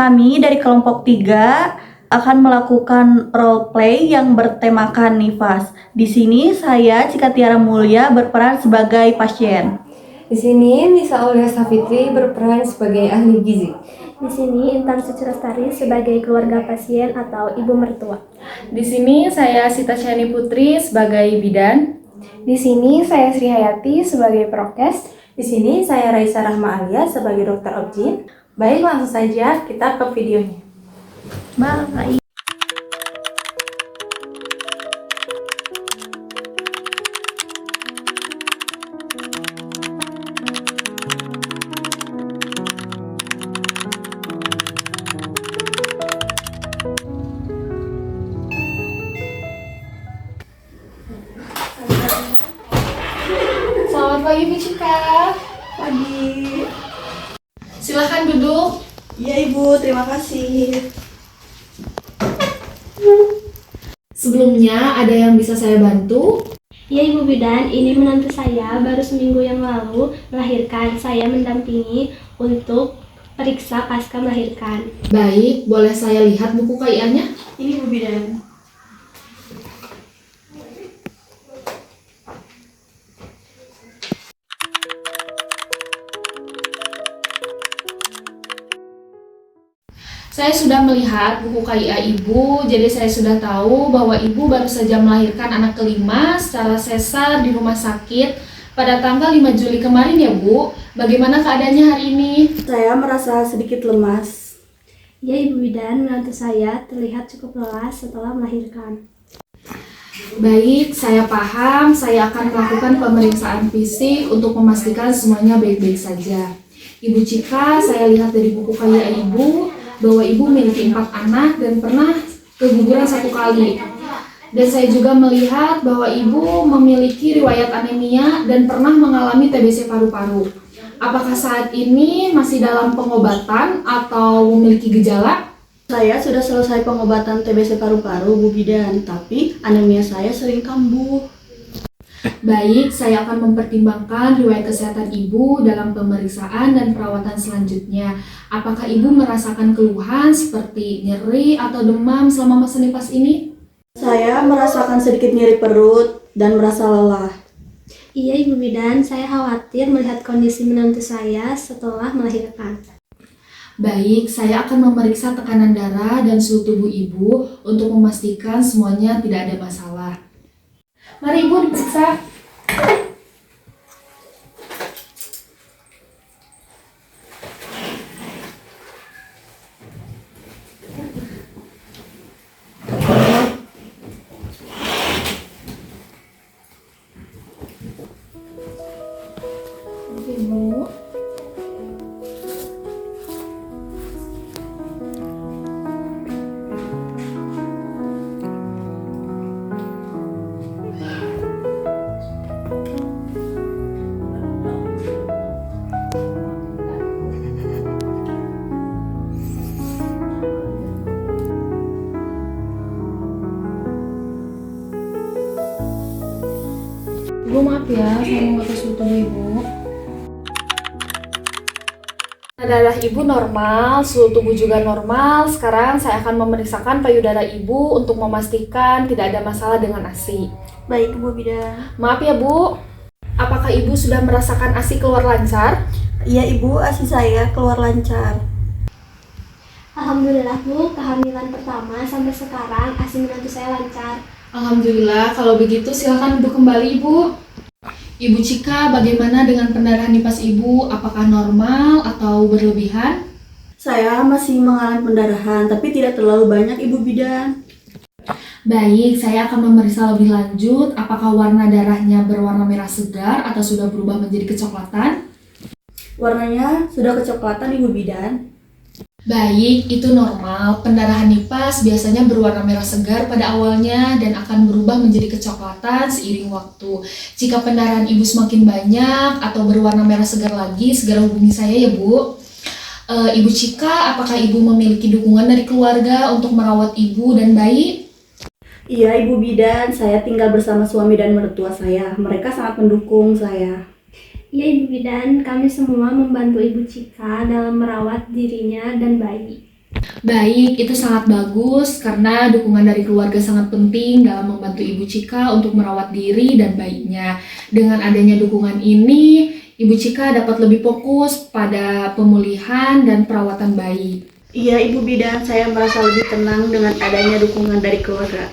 Kami dari kelompok 3 akan melakukan role play yang bertemakan nifas. Di sini saya, Cika Tiara Mulia, berperan sebagai pasien. Di sini Nisa Aulia Safitri berperan sebagai ahli gizi. Di sini Intan Suci Lestari sebagai keluarga pasien atau ibu mertua. Di sini saya Sita Syani Putri sebagai bidan. Di sini saya Sri Hayati sebagai prokes. Di sini saya Raisa Rahma Alia sebagai dokter objin. Baik, langsung saja kita ke videonya. Bye. Selamat pagi Bu Cika. Pagi. Silahkan duduk. Iya Ibu, terima kasih. Sebelumnya ada yang bisa saya bantu? Ya Ibu Bidan, ini menantu saya baru seminggu yang lalu melahirkan. Saya mendampingi untuk periksa pasca melahirkan. Baik, boleh saya lihat buku KIA-nya? Ini Bu Bidan. Saya sudah melihat buku KIA Ibu, jadi saya sudah tahu bahwa Ibu baru saja melahirkan anak kelima secara sesar di rumah sakit pada tanggal 5 Juli kemarin ya Bu. Bagaimana keadaannya hari ini? Saya merasa sedikit lemas. Ya Ibu Bidan, menantu saya terlihat cukup lelah setelah melahirkan. Baik, saya paham. Saya akan melakukan pemeriksaan fisik untuk memastikan semuanya baik-baik saja. Ibu Cika, saya lihat dari buku KIA Ibu bahwa Ibu memiliki 4 anak dan pernah keguguran 1 kali. Dan saya juga melihat bahwa Ibu memiliki riwayat anemia dan pernah mengalami TBC paru-paru. Apakah saat ini masih dalam pengobatan atau memiliki gejala? Saya sudah selesai pengobatan TBC paru-paru Bu Bidan, tapi anemia saya sering kambuh. Baik, saya akan mempertimbangkan riwayat kesehatan Ibu dalam pemeriksaan dan perawatan selanjutnya. Apakah Ibu merasakan keluhan seperti nyeri atau demam selama masa nifas ini? Saya merasakan sedikit nyeri perut dan merasa lelah. Iya Ibu Bidan, saya khawatir melihat kondisi menantu saya setelah melahirkan. Baik, saya akan memeriksa tekanan darah dan suhu tubuh Ibu untuk memastikan semuanya tidak ada masalah. Mari Ibu diperiksa. Ibu. Ibu maaf ya, saya mau ngatur suhu tubuh Ibu. Darah Ibu normal, suhu tubuh juga normal. Sekarang saya akan memeriksakan payudara Ibu untuk memastikan tidak ada masalah dengan ASI. Baik Bu Bidan. Maaf ya Bu, apakah Ibu sudah merasakan ASI keluar lancar? Iya Ibu, ASI saya keluar lancar. Alhamdulillah Bu, kehamilan pertama sampai sekarang ASI menantu saya lancar. Alhamdulillah, kalau begitu silakan duduk kembali Ibu. Ibu Cika, bagaimana dengan pendarahan nifas Ibu? Apakah normal atau berlebihan? Saya masih mengalami pendarahan, tapi tidak terlalu banyak Ibu Bidan. Baik, saya akan memeriksa lebih lanjut. Apakah warna darahnya berwarna merah segar atau sudah berubah menjadi kecoklatan? Warnanya sudah kecoklatan Ibu Bidan. Baik, itu normal. Pendarahan nifas biasanya berwarna merah segar pada awalnya dan akan berubah menjadi kecoklatan seiring waktu. Jika pendarahan Ibu semakin banyak atau berwarna merah segar lagi, segera hubungi saya ya Bu. Ibu Cika, apakah Ibu memiliki dukungan dari keluarga untuk merawat Ibu dan bayi? Iya Ibu Bidan, saya tinggal bersama suami dan mertua saya. Mereka sangat mendukung saya. Iya Ibu Bidan, kami semua membantu Ibu Cika dalam merawat dirinya dan bayi. Baik, itu sangat bagus karena dukungan dari keluarga sangat penting dalam membantu Ibu Cika untuk merawat diri dan bayinya. Dengan adanya dukungan ini, Ibu Cika dapat lebih fokus pada pemulihan dan perawatan bayi. Iya Ibu Bidan, saya merasa lebih tenang dengan adanya dukungan dari keluarga.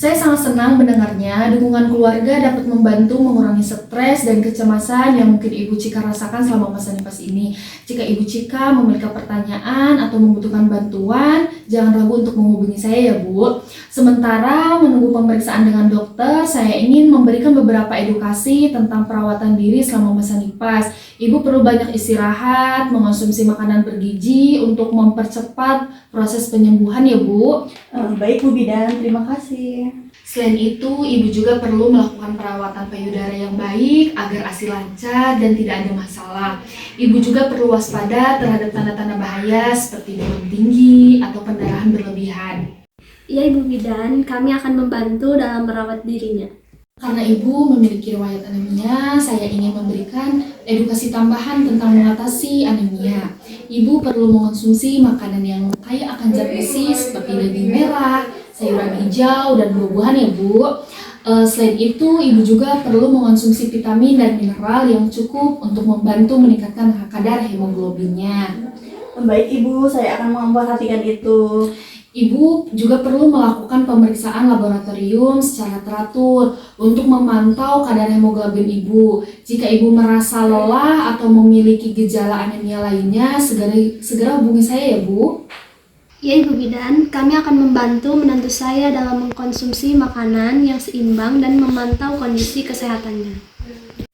Saya sangat senang mendengarnya. Dukungan keluarga dapat membantu mengurangi stres dan kecemasan yang mungkin Ibu Cika rasakan selama masa nifas ini. Jika Ibu Cika memiliki pertanyaan atau membutuhkan bantuan, jangan ragu untuk menghubungi saya ya Bu. Sementara menunggu pemeriksaan dengan dokter, saya ingin memberikan beberapa edukasi tentang perawatan diri selama masa nifas. Ibu perlu banyak istirahat, mengonsumsi makanan bergizi untuk mempercepat proses penyembuhan ya Bu. Baik Bu Bidan, terima kasih. Selain itu, Ibu juga perlu melakukan perawatan payudara yang baik agar ASI lancar dan tidak ada masalah. Ibu juga perlu waspada terhadap tanda-tanda bahaya seperti demam tinggi atau pendarahan berlebihan. Iya Ibu Bidan, kami akan membantu dalam merawat dirinya. Karena Ibu memiliki riwayat anemia, saya ingin memberikan edukasi tambahan tentang mengatasi anemia. Ibu perlu mengonsumsi makanan yang kaya akan zat besi seperti daging merah, sayuran hijau, dan buah-buahan ya Bu. Selain itu, Ibu juga perlu mengonsumsi vitamin dan mineral yang cukup untuk membantu meningkatkan kadar hemoglobinnya. Baik Ibu, saya akan memperhatikan itu. Ibu juga perlu melakukan pemeriksaan laboratorium secara teratur untuk memantau kadar hemoglobin Ibu. Jika Ibu merasa lelah atau memiliki gejala anemia lainnya, segera hubungi saya ya Bu. Ya Ibu Bidan, kami akan membantu menantu saya dalam mengkonsumsi makanan yang seimbang dan memantau kondisi kesehatannya.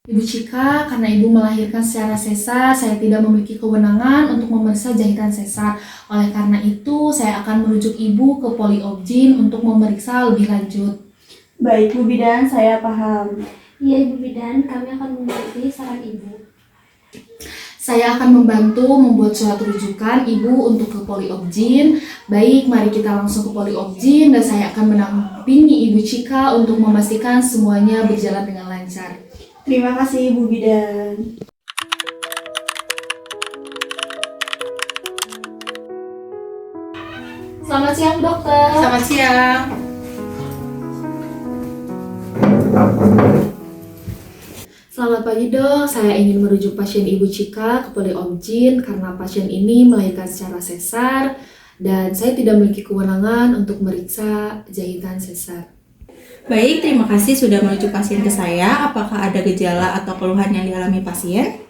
Ibu Cika, karena Ibu melahirkan secara sesar, saya tidak memiliki kewenangan untuk memeriksa jahitan sesar. Oleh karena itu, saya akan merujuk Ibu ke Poli Obgyn untuk memeriksa lebih lanjut. Baik Bu Bidan, saya paham. Iya Ibu Bidan, kami akan mengerti saran Ibu. Saya akan membantu membuat surat rujukan Ibu untuk ke Poli Obgyn. Baik, mari kita langsung ke Poli Obgyn dan saya akan mendampingi Ibu Cika untuk memastikan semuanya berjalan dengan lancar. Terima kasih Bu Bidan. Selamat siang dokter. Selamat siang. Selamat pagi dok, saya ingin merujuk pasien Ibu Cika ke Poli Obgyn karena pasien ini melahirkan secara sesar dan saya tidak memiliki kewenangan untuk meriksa jahitan sesar. Baik, terima kasih sudah merujuk pasien ke saya. Apakah ada gejala atau keluhan yang dialami pasien?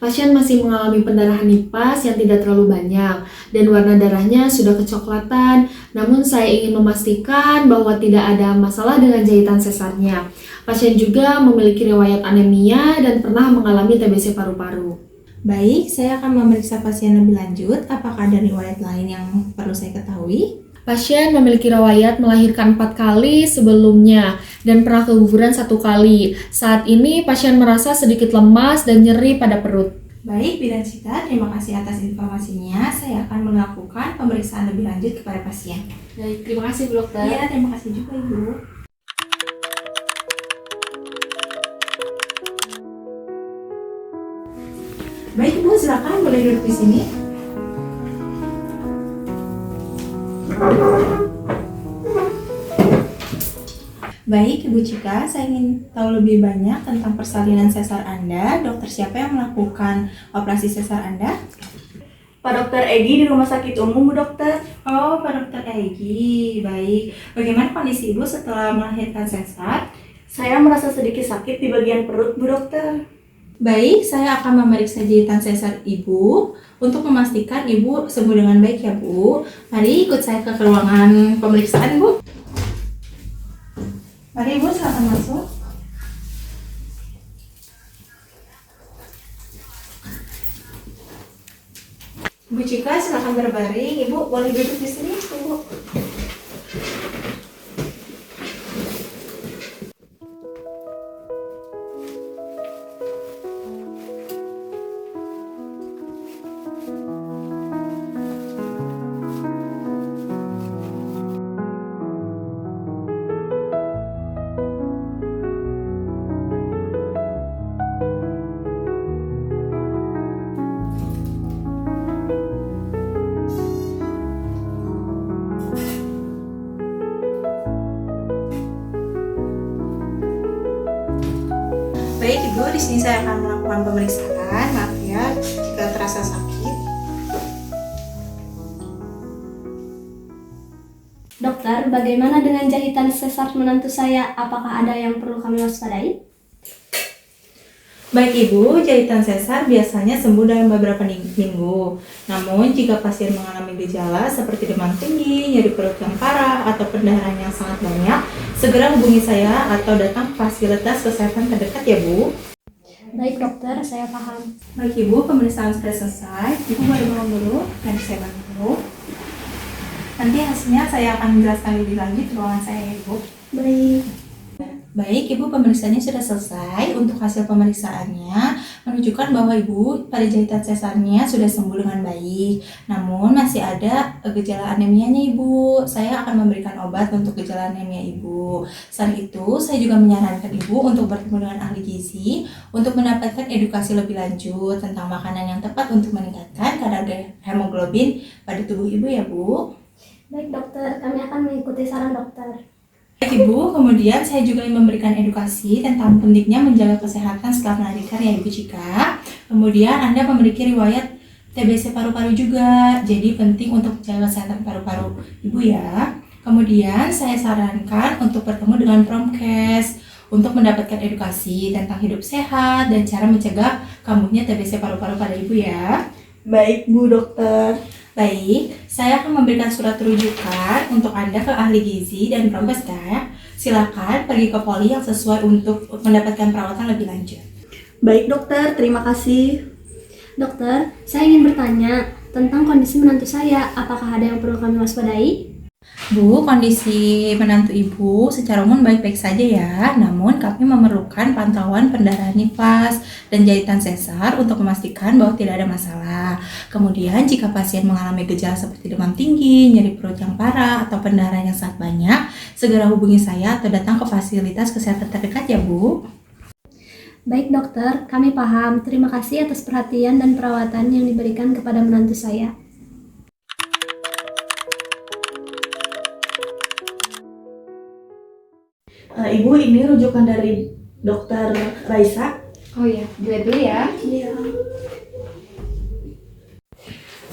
Pasien masih mengalami pendarahan nifas yang tidak terlalu banyak dan warna darahnya sudah kecoklatan. Namun saya ingin memastikan bahwa tidak ada masalah dengan jahitan sesarnya. Pasien juga memiliki riwayat anemia dan pernah mengalami TBC paru-paru. Baik, saya akan memeriksa pasien lebih lanjut. Apakah ada riwayat lain yang perlu saya ketahui? Pasien memiliki riwayat melahirkan 4 kali sebelumnya dan pernah keguguran 1 kali. Saat ini pasien merasa sedikit lemas dan nyeri pada perut. Baik, Bidan Cika, terima kasih atas informasinya. Saya akan melakukan pemeriksaan lebih lanjut kepada pasien. Baik, terima kasih Bu Dokter. Iya, terima kasih juga Ibu. Baik Ibu, silakan boleh duduk di sini. Baik Ibu Cika, saya ingin tahu lebih banyak tentang persalinan sesar Anda. Dokter siapa yang melakukan operasi sesar Anda? Pak Dokter Egi di Rumah Sakit Umum Bu Dokter. Oh, Pak Dokter Egi. Baik. Bagaimana kondisi Ibu setelah melahirkan sesar? Saya merasa sedikit sakit di bagian perut Bu Dokter. Baik, saya akan memeriksa jahitan sesar Ibu untuk memastikan Ibu sembuh dengan baik ya Bu. Mari ikut saya ke ruangan pemeriksaan Bu. Mari Ibu, silakan masuk. Bu Cika, silakan berbaring. Ibu boleh duduk di sini, Bu. Baik Ibu, di sini saya akan melakukan pemeriksaan. Maaf ya jika terasa sakit. Dokter, bagaimana dengan jahitan sesar menantu saya? Apakah ada yang perlu kami waspadai? Baik Ibu, jahitan sesar biasanya sembuh dalam beberapa minggu. Namun jika pasien mengalami gejala seperti demam tinggi, nyeri perut yang parah, atau pendarahan yang sangat banyak, segera hubungi saya atau datang ke fasilitas kesehatan terdekat ya Bu. Baik dokter, saya paham. Baik Ibu, pemeriksaan sudah selesai. Ibu boleh bangun dulu, nanti saya bantu. Nanti hasilnya saya akan menjelaskan lebih lanjut di ruangan saya ya Ibu. Baik. Baik, Ibu, pemeriksaannya sudah selesai. Untuk hasil pemeriksaannya menunjukkan bahwa Ibu pada jahitan sesarnya sudah sembuh dengan baik. Namun masih ada gejala anemianya Ibu. Saya akan memberikan obat untuk gejala anemia Ibu. Selain itu, saya juga menyarankan Ibu untuk bertemu dengan ahli gizi untuk mendapatkan edukasi lebih lanjut tentang makanan yang tepat untuk meningkatkan kadar hemoglobin pada tubuh Ibu ya Bu. Baik dokter, kami akan mengikuti saran dokter. Baik Ibu, kemudian saya juga ingin memberikan edukasi tentang pentingnya menjaga kesehatan setelah melahirkan ya Ibu Cika. Kemudian Anda memiliki riwayat TBC paru-paru juga, jadi penting untuk menjaga kesehatan paru-paru Ibu ya. Kemudian saya sarankan untuk bertemu dengan Promkes untuk mendapatkan edukasi tentang hidup sehat dan cara mencegah kambuhnya TBC paru-paru pada Ibu ya. Baik Bu Dokter. Baik, saya akan memberikan surat rujukan untuk Anda ke ahli gizi dan Promkes ya. Silakan pergi ke poli yang sesuai untuk mendapatkan perawatan lebih lanjut. Baik dokter, terima kasih. Dokter, saya ingin bertanya tentang kondisi menantu saya. Apakah ada yang perlu kami waspadai? Bu, kondisi menantu Ibu secara umum baik-baik saja ya. Namun kami memerlukan pantauan pendarahan nifas dan jahitan sesar untuk memastikan bahwa tidak ada masalah. Kemudian jika pasien mengalami gejala seperti demam tinggi, nyeri perut yang parah, atau pendarahan yang sangat banyak, segera hubungi saya atau datang ke fasilitas kesehatan terdekat ya Bu. Baik dokter, kami paham. Terima kasih atas perhatian dan perawatan yang diberikan kepada menantu saya. Ibu, ini rujukan dari Dokter Raisa. Oh iya, dilihat dulu ya. Iya.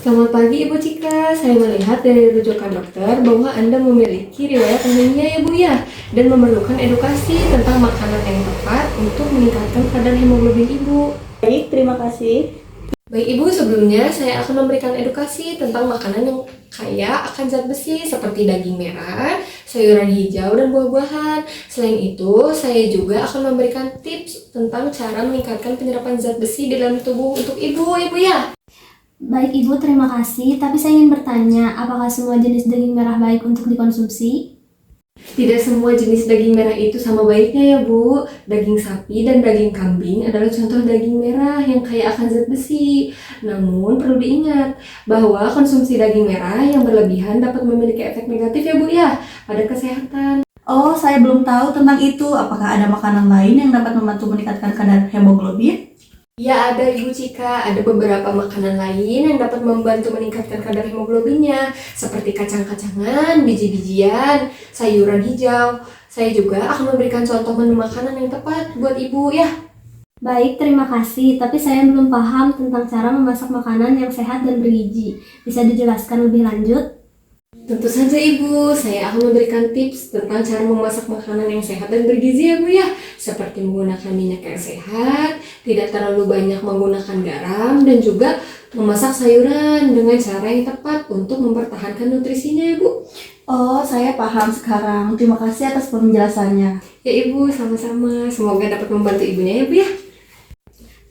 Selamat pagi Ibu Cika, saya melihat dari rujukan dokter bahwa Anda memiliki riwayat anemia ya Bu ya, dan memerlukan edukasi tentang makanan yang tepat untuk meningkatkan kadar hemoglobin Ibu. Baik, terima kasih. Baik Ibu, sebelumnya saya akan memberikan edukasi tentang makanan yang kaya akan zat besi seperti daging merah, sayuran hijau, dan buah-buahan. Selain itu, saya juga akan memberikan tips tentang cara meningkatkan penyerapan zat besi di dalam tubuh untuk Ibu ya. Baik Ibu, terima kasih. Tapi saya ingin bertanya, apakah semua jenis daging merah baik untuk dikonsumsi? Tidak semua jenis daging merah itu sama baiknya ya Bu. Daging sapi dan daging kambing adalah contoh daging merah yang kaya akan zat besi. Namun perlu diingat bahwa konsumsi daging merah yang berlebihan dapat memiliki efek negatif ya Bu ya pada kesehatan. Oh, saya belum tahu tentang itu. Apakah ada makanan lain yang dapat membantu meningkatkan kadar hemoglobin? Ya, ada Ibu Cika, ada beberapa makanan lain yang dapat membantu meningkatkan kadar hemoglobinnya, seperti kacang-kacangan, biji-bijian, sayuran hijau. Saya juga akan memberikan contoh menu makanan yang tepat buat Ibu ya. Baik, terima kasih. Tapi saya belum paham tentang cara memasak makanan yang sehat dan bergizi. Bisa dijelaskan lebih lanjut? Tentu saja Ibu, saya akan memberikan tips tentang cara memasak makanan yang sehat dan bergizi ya Bu ya. Seperti menggunakan minyak yang sehat, tidak terlalu banyak menggunakan garam, dan juga memasak sayuran dengan cara yang tepat untuk mempertahankan nutrisinya ya Bu. Oh, saya paham sekarang. Terima kasih atas penjelasannya. Ya Ibu, sama-sama. Semoga dapat membantu Ibunya ya Bu ya.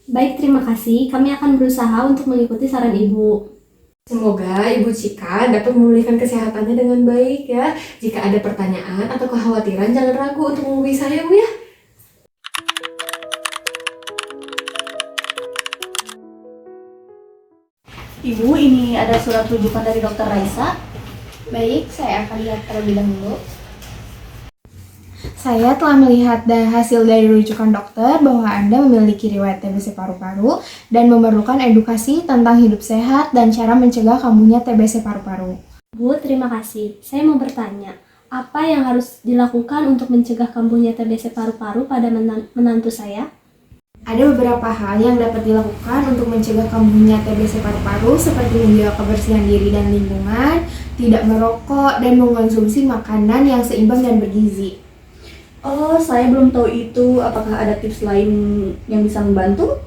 Baik, terima kasih. Kami akan berusaha untuk mengikuti saran Ibu. Semoga Ibu Cika dapat memulihkan kesehatannya dengan baik ya. Jika ada pertanyaan atau kekhawatiran, jangan ragu untuk menghubungi saya Bu ya. Ibu, ini ada surat rujukan dari Dokter Raisa. Baik, saya akan lihat terlebih dahulu. Saya telah melihat hasil dari rujukan dokter bahwa Anda memiliki riwayat TBC paru-paru dan memerlukan edukasi tentang hidup sehat dan cara mencegah kambuhnya TBC paru-paru. Bu, terima kasih. Saya mau bertanya, apa yang harus dilakukan untuk mencegah kambuhnya TBC paru-paru pada menantu saya? Ada beberapa hal yang dapat dilakukan untuk mencegah kambuhnya TBC paru-paru seperti menjaga kebersihan diri dan lingkungan, tidak merokok, dan mengkonsumsi makanan yang seimbang dan bergizi. Oh, saya belum tahu itu. Apakah ada tips lain yang bisa membantu?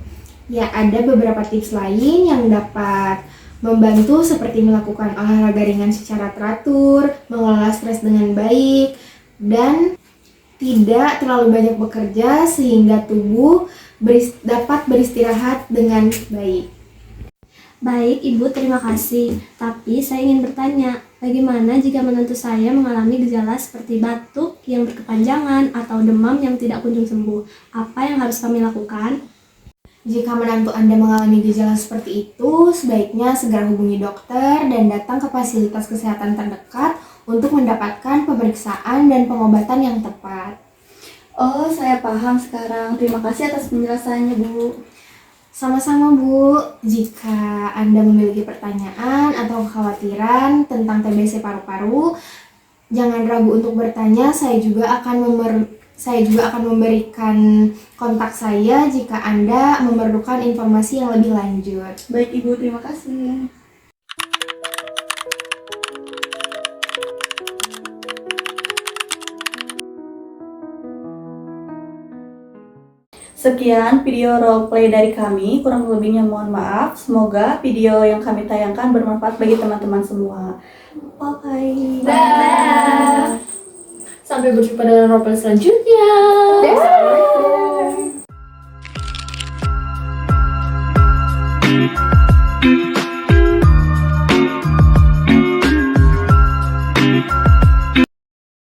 Ya, ada beberapa tips lain yang dapat membantu seperti melakukan olahraga ringan secara teratur, mengelola stres dengan baik, dan tidak terlalu banyak bekerja sehingga tubuh dapat beristirahat dengan baik. Baik, Ibu, terima kasih. Tapi saya ingin bertanya, bagaimana jika menantu saya mengalami gejala seperti batuk yang berkepanjangan atau demam yang tidak kunjung sembuh? Apa yang harus kami lakukan? Jika menantu Anda mengalami gejala seperti itu, sebaiknya segera hubungi dokter dan datang ke fasilitas kesehatan terdekat untuk mendapatkan pemeriksaan dan pengobatan yang tepat. Oh, saya paham sekarang. Terima kasih atas penjelasannya, Bu. Sama-sama, Bu. Jika Anda memiliki pertanyaan atau kekhawatiran tentang TBC paru-paru, jangan ragu untuk bertanya. Saya juga akan memberikan kontak saya jika Anda memerlukan informasi yang lebih lanjut. Baik, Ibu. Terima kasih. Sekian video roleplay dari kami, kurang lebihnya mohon maaf. Semoga video yang kami tayangkan bermanfaat bagi teman-teman semua. Bye. Dah. Sampai berjumpa dalam roleplay selanjutnya. Assalamualaikum.